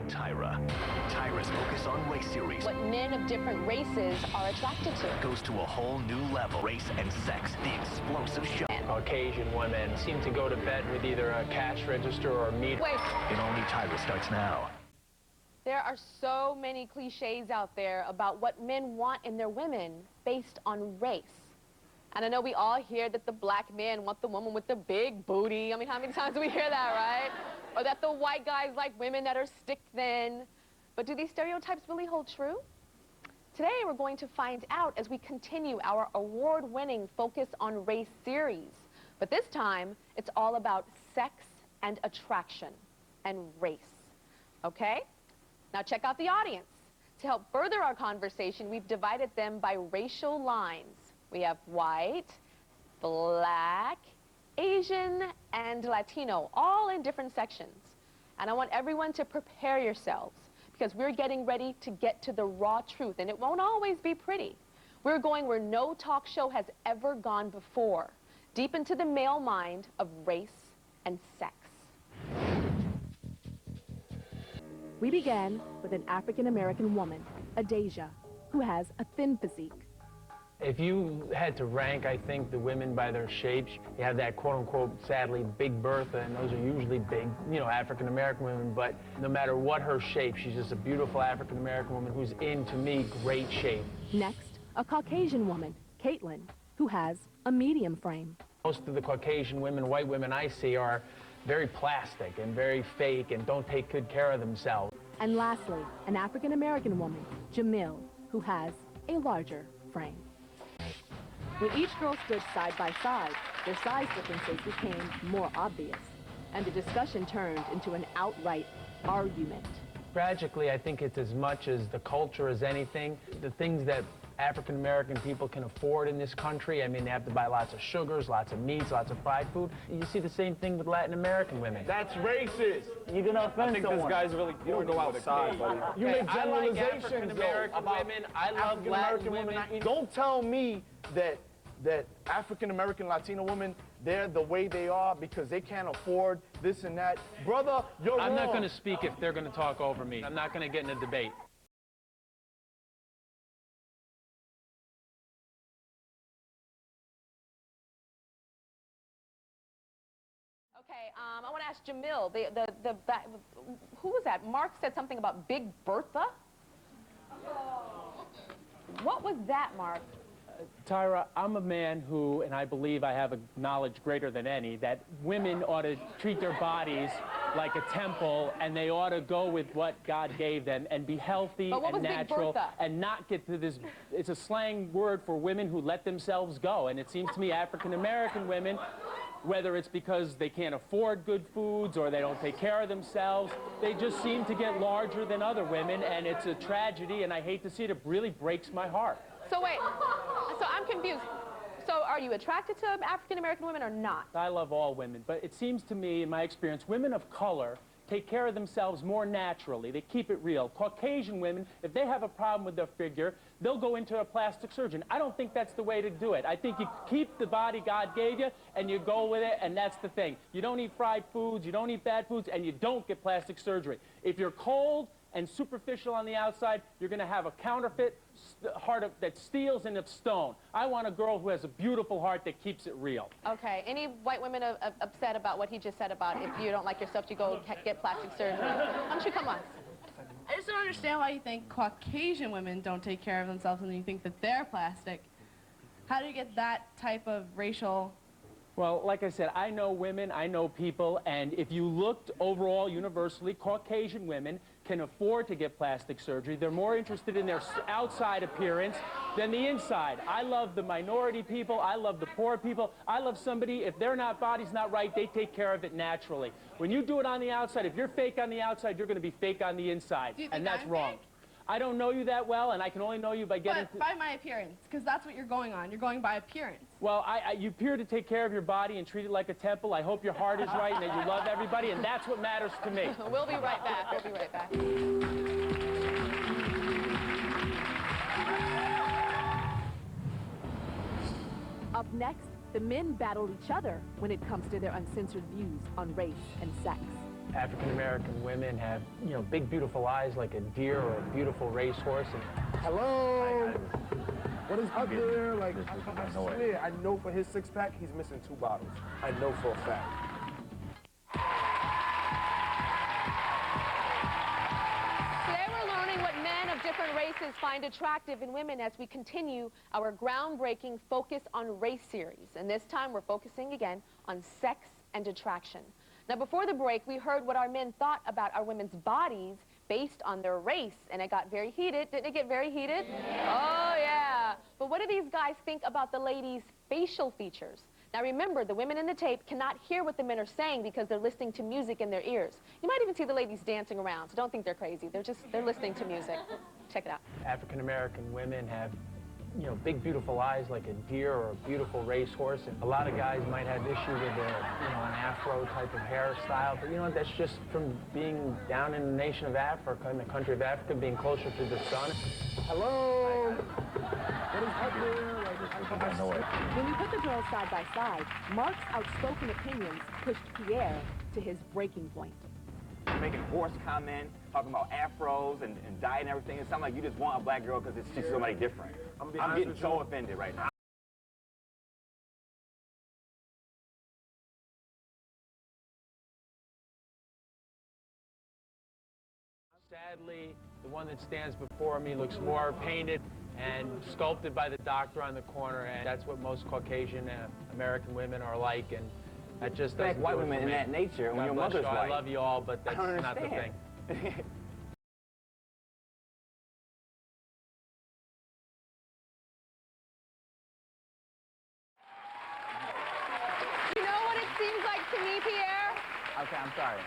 Tyra. Tyra's Focus on Race series. What men of different races are attracted to. Goes to a whole new level. Race and sex, the explosive show. Caucasian women seem to go to bed with either a cash register or a meter. Wait. And Only Tyra starts now. There are so many cliches out there about what men want in their women based on race. And I know we all hear that the black men want the woman with the big booty. I mean, how many times do we hear that, right? Or that the white guys like women that are stick thin. But do these stereotypes really hold true? Today, we're going to find out as we continue our award-winning Focus on Race series. But this time, it's all about sex and attraction and race. Okay? Now check out the audience. To help further our conversation, we've divided them by racial lines. We have white, black, Asian, and Latino, all in different sections. And I want everyone to prepare yourselves because we're getting ready to get to the raw truth, and it won't always be pretty. We're going where no talk show has ever gone before, deep into the male mind of race and sex. We began with an African-American woman, Adasia, who has a thin physique. If you had to rank, I think, the women by their shapes, you have that quote-unquote, sadly, Big Bertha, and those are usually big, you know, African-American women, but no matter what her shape, she's just a beautiful African-American woman who's in, to me, great shape. Next, a Caucasian woman, Caitlin, who has a medium frame. Most of the Caucasian women, white women I see are very plastic and very fake and don't take good care of themselves. And lastly, an African-American woman, Jamil, who has a larger frame. When each girl stood side by side, their size differences became more obvious, and the discussion turned into an outright argument. Tragically, I think it's as much as the culture as anything. The things that African-American people can afford in this country, I mean, they have to buy lots of sugars, lots of meats, lots of fried food. You see the same thing with Latin American women. That's racist. You're gonna offend I think someone. this guy's really You don't go outside, buddy. You make I like generalizations, African-American women. I love Latin women. Don't tell me that African-American Latino women, they're the way they are because they can't afford this and that. Brother, you're wrong. I'm not going to speak if they're going to talk over me. I'm not going to get in a debate. Okay, I want to ask Jamil, who was that? Mark said something about Big Bertha? What was that, Mark? Tyra, I'm a man who, and I believe I have a knowledge greater than any, that women ought to treat their bodies like a temple, and they ought to go with what God gave them and be healthy and natural and not get to this. It's a slang word for women who let themselves go, and it seems to me African-American women, whether it's because they can't afford good foods or they don't take care of themselves, they just seem to get larger than other women, and it's a tragedy, and I hate to see it. It really breaks my heart. So wait, so I'm confused. So are you attracted to African-American women or not? I love all women, but it seems to me, in my experience, women of color take care of themselves more naturally. They keep it real. Caucasian women, if they have a problem with their figure, they'll go into a plastic surgeon. I don't think that's the way to do it. I think you keep the body God gave you, and you go with it, and that's the thing. You don't eat fried foods, you don't eat bad foods, and you don't get plastic surgery. If you're cold and superficial on the outside, you're going to have a counterfeit heart that steals and of stone. I want a girl who has a beautiful heart that keeps it real. Okay, any white women are upset about what he just said about if you don't like yourself, you go get plastic surgery? Why don't you come on? I just don't understand why you think Caucasian women don't take care of themselves and you think that they're plastic. How do you get that type of racial... Well, like I said, I know women, I know people, and if you looked overall universally, Caucasian women can afford to get plastic surgery. They're more interested in their outside appearance than the inside. I love the minority people. I love the poor people. I love somebody, if their body's not right, they take care of it naturally. When you do it on the outside, if you're fake on the outside, you're going to be fake on the inside, and that's wrong. Fake? I don't know you that well, and I can only know you by getting... But by my appearance, because that's what you're going on. You're going by appearance. Well, you appear to take care of your body and treat it like a temple. I hope your heart is right and that you love everybody, and that's what matters to me. We'll be right back. We'll be right back. Up next, the men battle each other when it comes to their uncensored views on race and sex. African American women have, you know, big, beautiful eyes like a deer or a beautiful racehorse. And Hello? What is up there? Like, This is I annoying. swear, I know for his six-pack, he's missing 2 bottles. I know for a fact. Today we're learning what men of different races find attractive in women as we continue our groundbreaking Focus on Race series. And this time we're focusing again on sex and attraction. Now before the break, we heard what our men thought about our women's bodies based on their race, and it got very heated. Didn't it get very heated? Oh yeah. But what do these guys think about the ladies' facial features? Now remember, the women in the tape cannot hear what the men are saying because they're listening to music in their ears. You might even see the ladies dancing around, so don't think they're crazy. They're listening to music. Check it out. African American women have, you know, big, beautiful eyes like a deer or a beautiful racehorse. And a lot of guys might have issue with a, you know, an afro type of hairstyle, but you know what, that's just from being down in the nation of Africa, in the country of Africa, being closer to the sun. Hello? What is up there? Like, I know it. When we put the girls side by side, Mark's outspoken opinions pushed Pierre to his breaking point. Making horse comment, talking about afros and diet and everything. It sounds like you just want a black girl because it's just somebody different. I'm getting so offended right now. Sadly, the one that stands before me looks more painted and sculpted by the doctor on the corner, and that's what most Caucasian American women are like, and that just doesn't White do it for women in me. that nature, when God your bless mother's you. white. I love you all, but that's I don't not the understand. thing. You know what it seems like to me, Pierre? Okay, I'm sorry.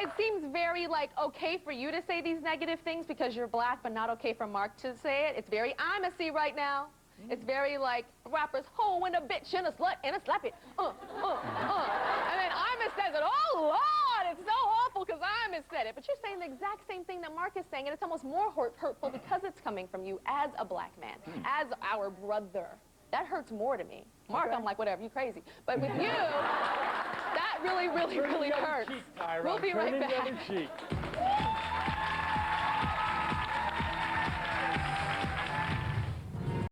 It seems very, like, okay for you to say these negative things because you're black, but not okay for Mark to say it. It's very I'm-a-see right now. It's very, like, rappers, hoe and a bitch and a slut and a slap it. And then Ima says it, oh, Lord, it's so awful because Ima said it. But you're saying the exact same thing that Mark is saying, and it's almost more hurtful because it's coming from you as a black man, as our brother. That hurts more to me. Mark, I'm like, whatever, you crazy. But with you, that really, really, really hurts. Tyra. We'll be right Turn the back. other cheek.